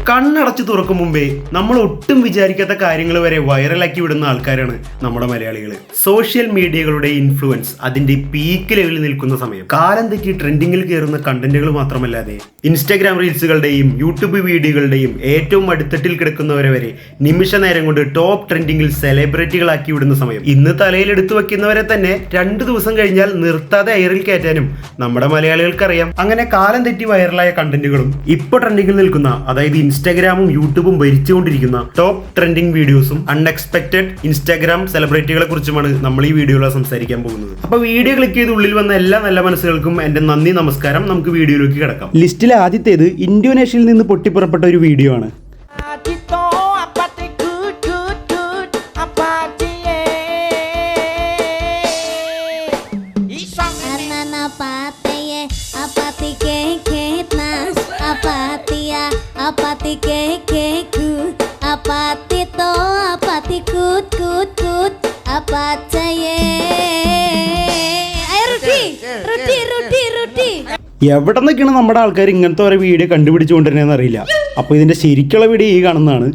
കണ്ണടച്ചു തുറക്കും മുമ്പേ നമ്മൾ ഒട്ടും വിചാരിക്കാത്ത കാര്യങ്ങൾ വരെ വൈറലാക്കി വിടുന്ന ആൾക്കാരാണ് നമ്മുടെ മലയാളികൾ. സോഷ്യൽ മീഡിയകളുടെ ഇൻഫ്ലുവൻസ് അതിന്റെ പീക്ക് ലെവലിൽ നിൽക്കുന്ന സമയം കാലം തെറ്റി ട്രെൻഡിങ്ങിൽ കയറുന്ന കണ്ടന്റുകൾ മാത്രമല്ലാതെ ഇൻസ്റ്റാഗ്രാം റീൽസുകളുടെയും യൂട്യൂബ് വീഡിയോകളുടെയും ഏറ്റവും അടിത്തട്ടിൽ കിടക്കുന്നവരെ വരെ നിമിഷ നേരം കൊണ്ട് ടോപ്പ് ട്രെൻഡിങ്ങിൽ സെലിബ്രിറ്റികളാക്കി വിടുന്ന സമയം. ഇന്ന് തലയിൽ എടുത്തു വെക്കുന്നവരെ തന്നെ 2 ദിവസം കഴിഞ്ഞാൽ നിർത്താതെ എയറിൽ കയറ്റാനും നമ്മുടെ മലയാളികൾക്കറിയാം. അങ്ങനെ കാലം തെറ്റി വൈറലായ കണ്ടന്റുകളും ഇപ്പോൾ ട്രെൻഡിങ്ങിൽ നിൽക്കുന്ന, അതായത് ഇൻസ്റ്റാഗ്രാമും യൂട്യൂബും ഭരിച്ചുകൊണ്ടിരിക്കുന്ന ടോപ്പ് ട്രെൻഡിങ് വീഡിയോസും അൺഎക്സ്പെക്ടഡ് ഇൻസ്റ്റാഗ്രാം സെലിബ്രിറ്റികളെ കുറിച്ചുമാണ് നമ്മൾ ഈ വീഡിയോയിൽ സംസാരിക്കാൻ പോകുന്നത്. അപ്പോൾ വീഡിയോ ക്ലിക്ക് ചെയ്ത് ഉള്ളിൽ വന്ന എല്ലാ നല്ല മനസ്സുകൾക്കും എൻ്റെ നന്ദി, നമസ്കാരം. നമുക്ക് വീഡിയോയിലേക്ക് കിടക്കാം. ലിസ്റ്റിലെ ആദ്യത്തേത് ഇന്തോനേഷ്യയിൽ നിന്ന് പൊട്ടിപ്പുറപ്പെട്ട ഒരു വീഡിയോ ആണ്. എവിടെ നിന്നൊക്കെയാണ് നമ്മുടെ ആൾക്കാർ ഇങ്ങനത്തെ ഓരോ വീഡിയോ കണ്ടുപിടിച്ചുകൊണ്ടിരുന്നതെന്ന് അറിയില്ല. അപ്പൊ ഇതിന്റെ ശരിക്കുള്ള വീഡിയോ ഈ കാണുന്നതാണ്.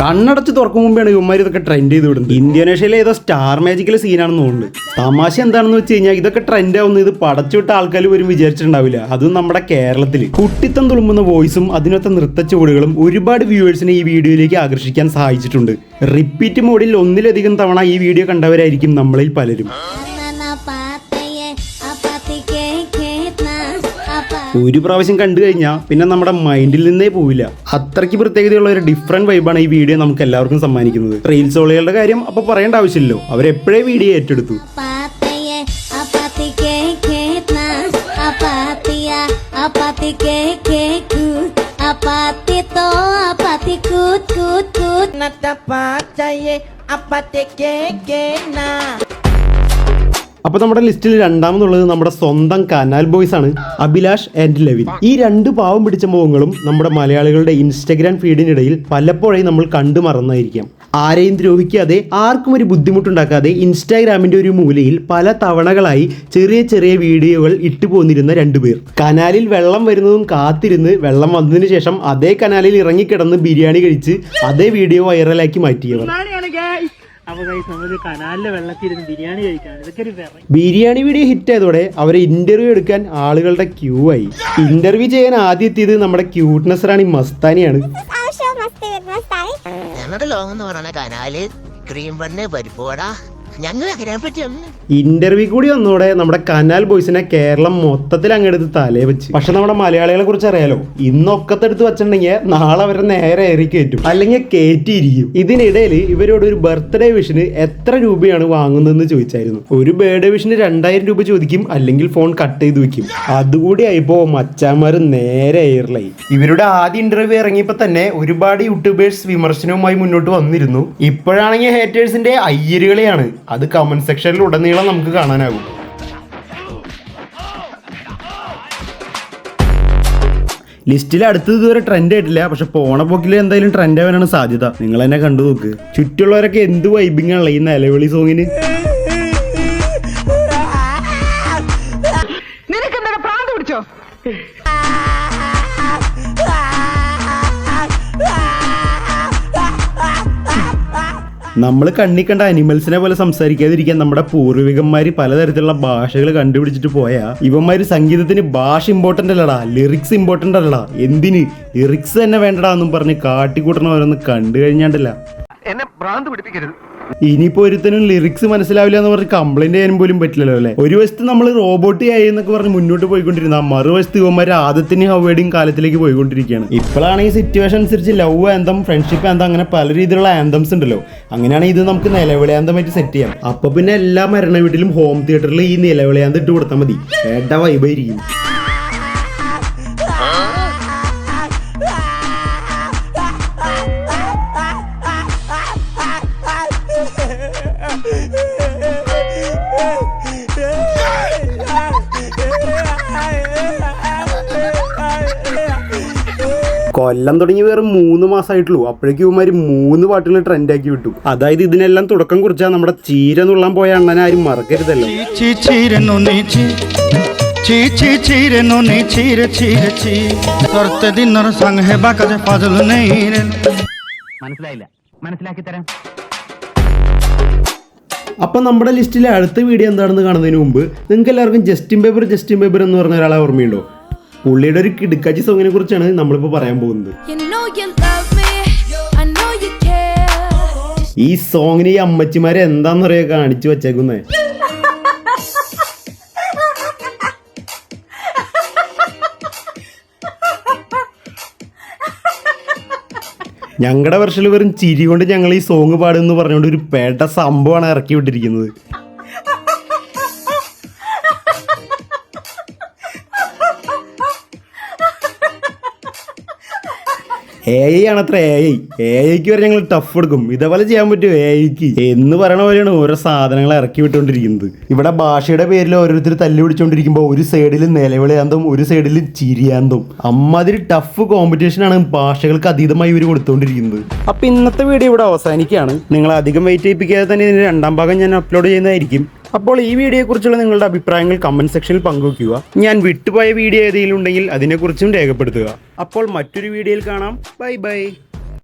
കണ്ണടച്ച് തുറക്കും മുമ്പാണ് ഇവന്മാർ ഇതൊക്കെ ട്രെൻഡ് ചെയ്ത് വിടുന്നത്. ഇന്തോനേഷ്യയിലെ ഏതോ സ്റ്റാർ മാജിക്കിലെ സീനാണെന്ന് തോന്നുന്നുണ്ട്. തമാശ എന്താണെന്ന് വെച്ച് കഴിഞ്ഞാൽ ഇതൊക്കെ ട്രെൻഡ് ആവുന്ന ഇത് പടച്ചുവിട്ട ആൾക്കാർ പോലും വിചാരിച്ചിട്ടുണ്ടാവില്ല. അതും നമ്മുടെ കേരളത്തിൽ. കുട്ടിത്തം തുളുമ്പുന്ന വോയിസും അതിനൊത്ത നൃത്ത ചുവടുകളും ഒരുപാട് വ്യൂവേഴ്സിനെ ഈ വീഡിയോയിലേക്ക് ആകർഷിക്കാൻ സഹായിച്ചിട്ടുണ്ട്. റിപ്പീറ്റ് മോഡിൽ ഒന്നിലധികം തവണ ഈ വീഡിയോ കണ്ടവരായിരിക്കും നമ്മളിൽ പലരും. ഒരു പ്രാവശ്യം കണ്ടു കഴിഞ്ഞാൽ പിന്നെ നമ്മുടെ മൈൻഡിൽ നിന്നേ പോവില്ല. അത്രയ്ക്ക് പ്രത്യേകതയുള്ള ഒരു ഡിഫറെന്റ് വൈബാണ് ഈ വീഡിയോ നമുക്ക് എല്ലാവർക്കും സമ്മാനിക്കുന്നത്. റീൽസ് ഓളികളുടെ കാര്യം അപ്പൊ പറയേണ്ട ആവശ്യമില്ലല്ലോ, അവരെപ്പോഴേ വീഡിയോ ഏറ്റെടുത്തു. അപ്പൊ നമ്മുടെ ലിസ്റ്റിൽ രണ്ടാമതുള്ളത് നമ്മുടെ സ്വന്തം കനാൽ ബോയ്സ് ആണ്, അഭിലാഷ് ആൻഡ് ലെവിൻ. ഈ 2 പാവം പിടിച്ച മുഖങ്ങളും നമ്മുടെ മലയാളികളുടെ ഇൻസ്റ്റഗ്രാം ഫീഡിനിടയിൽ പലപ്പോഴായി നമ്മൾ കണ്ടു മറന്നായിരിക്കാം. ആരെയും ദ്രോഹിക്കാതെ ആർക്കും ഒരു ബുദ്ധിമുട്ടുണ്ടാക്കാതെ ഇൻസ്റ്റാഗ്രാമിന്റെ ഒരു മൂലയിൽ പല തവണകളായി ചെറിയ ചെറിയ വീഡിയോകൾ ഇട്ടു പോന്നിരുന്ന 2 പേർ. കനാലിൽ വെള്ളം വരുന്നതും കാത്തിരുന്ന് വെള്ളം വന്നതിന് ശേഷം അതേ കനാലിൽ ഇറങ്ങിക്കിടന്ന് ബിരിയാണി കഴിച്ച് അതേ വീഡിയോ വൈറലാക്കി മാറ്റിയവർ. ബിരിയാണി വീഡിയോ ഹിറ്റ് ആയതോടെ അവരെ ഇന്റർവ്യൂ എടുക്കാൻ ആളുകളുടെ ക്യൂ ആയി. ഇന്റർവ്യൂ ചെയ്യാൻ ആദ്യം എത്തിയത് നമ്മുടെ ക്യൂട്ട്നെസ് റാണി മസ്താനിയാണ്. ഇന്റർവ്യൂ കൂടി വന്നോടെ നമ്മുടെ കനാൽ ബോയ്സിനെ കേരളം മൊത്തത്തിൽ അങ്ങെടുത്ത് തലേ വെച്ച്. പക്ഷെ നമ്മുടെ മലയാളികളെ കുറിച്ച് അറിയാലോ, ഇന്നൊക്കത്തെ എടുത്ത് വെച്ചിട്ടുണ്ടെങ്കിൽ നാളെ അവരെ നേരെ ഏറി കയറ്റും, അല്ലെങ്കിൽ കയറ്റിയിരിക്കും. ഇതിനിടയിൽ ഇവരോട് ഒരു ബർത്ത്ഡേ വിഷിന് എത്ര രൂപയാണ് വാങ്ങുന്നതെന്ന് ചോദിച്ചായിരുന്നു. ഒരു ബർത്ത്ഡേ വിഷിന് 2000 രൂപ ചോദിക്കും, അല്ലെങ്കിൽ ഫോൺ കട്ട് ചെയ്ത് വെക്കും. അതുകൂടി ആയിപ്പോ മച്ചാന്മാര് നേരെ എയറിലായി. ഇവരുടെ ആദ്യ ഇന്റർവ്യൂ ഇറങ്ങിയപ്പോ തന്നെ ഒരുപാട് യൂട്യൂബേഴ്സ് വിമർശനവുമായി മുന്നോട്ട് വന്നിരുന്നു. ഇപ്പോഴാണെങ്കിൽ ഹേറ്റേഴ്സിന്റെ അയ്യരുകളെയാണ്. അത് കമന്റ് സെക്ഷനിൽ ഉടനീളം നമുക്ക് കാണാനാകും. ലിസ്റ്റിൽ അടുത്തത് ഇതുവരെ ട്രെൻഡ് ആയിട്ടില്ല, പക്ഷെ പോണ പോക്കിൽ എന്തായാലും ട്രെൻഡ് ആവാനാണ് സാധ്യത. നിങ്ങൾ തന്നെ കണ്ടു നോക്ക്. ചുറ്റുള്ളവരൊക്കെ എന്ത് വൈബിംഗ് ആണല്ലോ ഈ നിലവിളി സോങ്ങിന്. നമ്മൾ കണ്ണി കണ്ട അനിമൽസിനെ പോലെ സംസാരിക്കാതിരിക്കാൻ നമ്മുടെ പൂർവികന്മാര് പലതരത്തിലുള്ള ഭാഷകൾ കണ്ടുപിടിച്ചിട്ട് പോയാ ഇവന്മാര് സംഗീതത്തിന് ഭാഷ ഇമ്പോർട്ടന്റ് അല്ലടാ, ലിറിക്സ് ഇമ്പോർട്ടന്റ് അല്ലടാ, എന്തിന് ലിറിക്സ് തന്നെ വേണ്ടടാ എന്നും പറഞ്ഞ് കാട്ടിക്കൂട്ടണവരൊന്ന് കണ്ടു കഴിഞ്ഞാണ്ടല്ല. എന്നെ ഭ്രാന്ത് പിടിപ്പിക്കരുത്. ഇനിയിപ്പോ ഒരുത്തനും ലിറിക്സ് മനസ്സിലാവില്ല എന്ന് പറഞ്ഞ് കംപ്ലൈന്റ് ചെയ്യാനും പോലും പറ്റില്ലല്ലോ അല്ലെ. ഒരു വശത്ത് നമ്മൾ റോബോട്ട് ആയി എന്നൊക്കെ പറഞ്ഞ് മുന്നോട്ട് പോയിക്കൊണ്ടിരുന്ന മറുവശത്ത് ഇവന്മാര് ആദ്യത്തിന് ഹവേഡിയും കാലത്തിലേക്ക് പോയിക്കൊണ്ടിരിക്കുകയാണ്. ഇപ്പോഴാണെങ്കിൽ സിറ്റുവേഷൻ അനുസരിച്ച് ലവ് ആന്തം, ഫ്രണ്ട്ഷിപ്പ് ആന്തം, അങ്ങനെ പല രീതിയിലുള്ള ആന്തംസ് ഉണ്ടല്ലോ. അങ്ങനെയാണെങ്കിൽ ഇത് നമുക്ക് നിലവിളിയാന്തമായിട്ട് സെറ്റ് ചെയ്യാം. അപ്പൊ പിന്നെ എല്ലാ മരണ വീട്ടിലും ഹോം തിയേറ്ററിൽ ഈ നിലവിളിയാന്തം ഇട്ട് കൊടുത്താൽ മതി. ഏട്ടാ വൈബായിരിക്കും. കൊല്ലം തുടങ്ങി വേറെ 3 മാസമായിട്ടുള്ളൂ, അപ്പോഴേക്കും ഇവന്മാര് 3 പാട്ടുകൾ ട്രെൻഡ് ആക്കി വിട്ടു. അതായത് ഇതിനെല്ലാം തുടക്കം കുറിച്ചാൽ നമ്മുടെ ചീര നുള്ളാൻ പോയ അണ്ണനെ ആരും മറക്കരുതല്ലോ. മനസ്സിലായില്ല, മനസ്സിലാക്കി തരാം. അപ്പൊ നമ്മുടെ ലിസ്റ്റിലെ അടുത്ത വീഡിയോ എന്താണെന്ന് കാണുന്നതിന് മുമ്പ് നിങ്ങൾക്ക് എല്ലാവർക്കും ജസ്റ്റിൻ ബീബർ എന്ന് പറഞ്ഞ ഒരാളെ ഓർമ്മയുണ്ടോ? പുള്ളിയുടെ ഒരു കിടുക്കാച്ചി സോങ്ങിനെ കുറിച്ചാണ് നമ്മളിപ്പോ പറയാൻ പോകുന്നത്. ഈ സോങ്ങിന് ഈ അമ്മച്ചിമാരെ എന്താന്ന് പറയാ കാണിച്ചു വെച്ചേക്കുന്നേ. ഞങ്ങളുടെ വർഷത്തിൽ വെറും ചിരി കൊണ്ട് ഞങ്ങൾ ഈ സോങ് പാടുമെന്ന് പറഞ്ഞുകൊണ്ട് ഒരു പേട്ട സംഭവമാണ് ഇറക്കി വിട്ടിരിക്കുന്നത്. AI ആണത്ര AI വരെ ഞങ്ങൾ ടഫ് എടുക്കും. ഇതേപോലെ ചെയ്യാൻ പറ്റുമോ AIക്ക് എന്ന് പറയണ പോലെയാണ് ഓരോ സാധനങ്ങൾ ഇറക്കി വിട്ടുകൊണ്ടിരിക്കുന്നത്. ഇവിടെ ഭാഷയുടെ പേരിൽ ഓരോരുത്തർ തല്ലു പിടിച്ചുകൊണ്ടിരിക്കുമ്പോൾ ഒരു സൈഡിൽ നിലവിളിയാന്തം, ഒരു സൈഡിൽ ചിരിയാന്തം. അമ്മാതിരി ടഫ് കോമ്പറ്റീഷനാണ് ഭാഷകൾക്ക് അതീതമായി ഇവർ കൊടുത്തുകൊണ്ടിരിക്കുന്നത്. അപ്പം ഇന്നത്തെ വീഡിയോ ഇവിടെ അവസാനിക്കുകയാണ്. നിങ്ങൾ അധികം വെയിറ്റ് ചെയ്യിപ്പിക്കാതെ തന്നെ ഇതിൻ്റെ 2ാം ഭാഗം ഞാൻ അപ്ലോഡ് ചെയ്യുന്നതായിരിക്കും. അപ്പോൾ ഈ വീഡിയോയെക്കുറിച്ചുള്ള നിങ്ങളുടെ അഭിപ്രായങ്ങൾ കമൻറ്റ് സെക്ഷനിൽ പങ്കുവയ്ക്കുക. ഞാൻ വിട്ടുപോയ വീഡിയോ ഏതെങ്കിലും ഉണ്ടെങ്കിൽ അതിനെക്കുറിച്ചും രേഖപ്പെടുത്തുക. അപ്പോൾ മറ്റൊരു വീഡിയോയിൽ കാണാം. Bye bye.